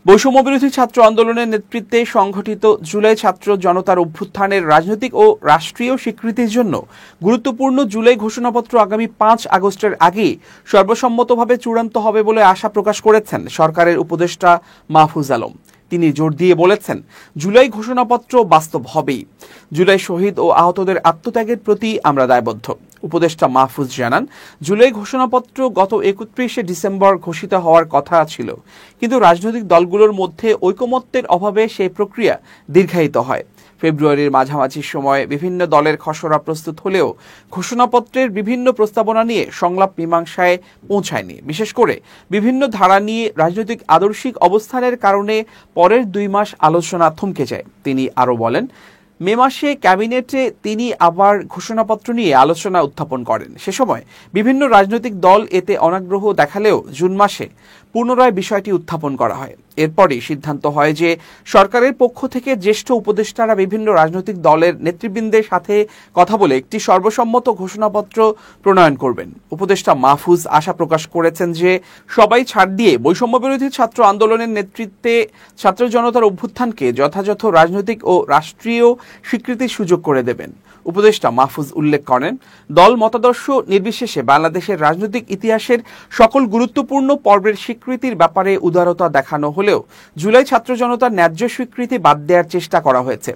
বৈষম্যবিরোধী ছাত্র আন্দোলনের নেতৃত্বে সংগঠিত জুলাই ছাত্র জনতার অভ্যুত্থানের রাজনৈতিক ও রাষ্ট্রীয় স্বীকৃতির জন্য গুরুত্বপূর্ণ জুলাই ঘোষণাপত্র আগামী ৫ আগস্টের আগে সর্বসম্মতভাবে চূড়ান্ত হবে বলে আশা প্রকাশ করেছেন সরকারের উপদেষ্টা মাহফুজ আলম। তিনি জোর দিয়ে বলেছেন, জুলাই ঘোষণাপত্র বাস্তব হবেই। জুলাই শহীদ ও আহতদের আত্মত্যাগের প্রতি আমরা দায়বদ্ধ। উপদেষ্টা মাহফুজ জানান, জুলাই ঘোষণাপত্র গত ৩১শে ডিসেম্বর ঘোষিত হওয়ার কথা ছিল, কিন্তু রাজনৈতিক দলগুলোর মধ্যে ঐকমত্যের অভাবে সেই প্রক্রিয়া দীর্ঘায়িত হয়। ফেব্রুয়ারির মাঝামাঝি সময়ে বিভিন্ন দলের খসড়া প্রস্তুত হলেও ঘোষণাপত্রের বিভিন্ন প্রস্তাবনা নিয়ে সংলাপ মীমাংসায় পৌঁছায়নি। বিশেষ করে বিভিন্ন ধারা নিয়ে রাজনৈতিক আদর্শিক অবস্থানের কারণে পরের ২ মাস আলোচনা থমকে যায়। তিনি আরও বলেন, মে মাসে ক্যাবিনেটে তিনি আবার ঘোষণাপত্র নিয়ে আলোচনা উত্থাপন করেন। সে সময় বিভিন্ন রাজনৈতিক দল এতে অনাগ্রহ দেখালেও জুন মাসে পুনরায় বিষয়টি উত্থাপন করা হয়। এরপরই সিদ্ধান্ত হয় যে সরকারের পক্ষ থেকে জ্যেষ্ঠ উপদেষ্টারা বিভিন্ন রাজনৈতিক দলের নেতৃবৃন্দের সাথে কথা বলে একটি সর্বসম্মত ঘোষণাপত্র প্রণয়ন করবেন। উপদেষ্টা মাহফুজ আশা প্রকাশ করেছেন যে সবাই ছাড় দিয়ে বৈষম্যবিরোধী ছাত্র আন্দোলনের নেতৃত্বে ছাত্র জনতার অভ্যুত্থানকে যথাযথ রাজনৈতিক ও রাষ্ট্রীয় স্বীকৃতির সুযোগ করে দেবেন। উপদেষ্টা মাহফুজ উল্লেখ করেন, দল মতাদর্শ নির্বিশেষে বাংলাদেশের রাজনৈতিক ইতিহাসের সকল গুরুত্বপূর্ণ পর্বের স্বীকৃতির ব্যাপারে উদারতা দেখানো হলেও জুলাই ছাত্র জনতার ন্যায্য স্বীকৃতি বাদ দেওয়ার চেষ্টা করা হয়েছে।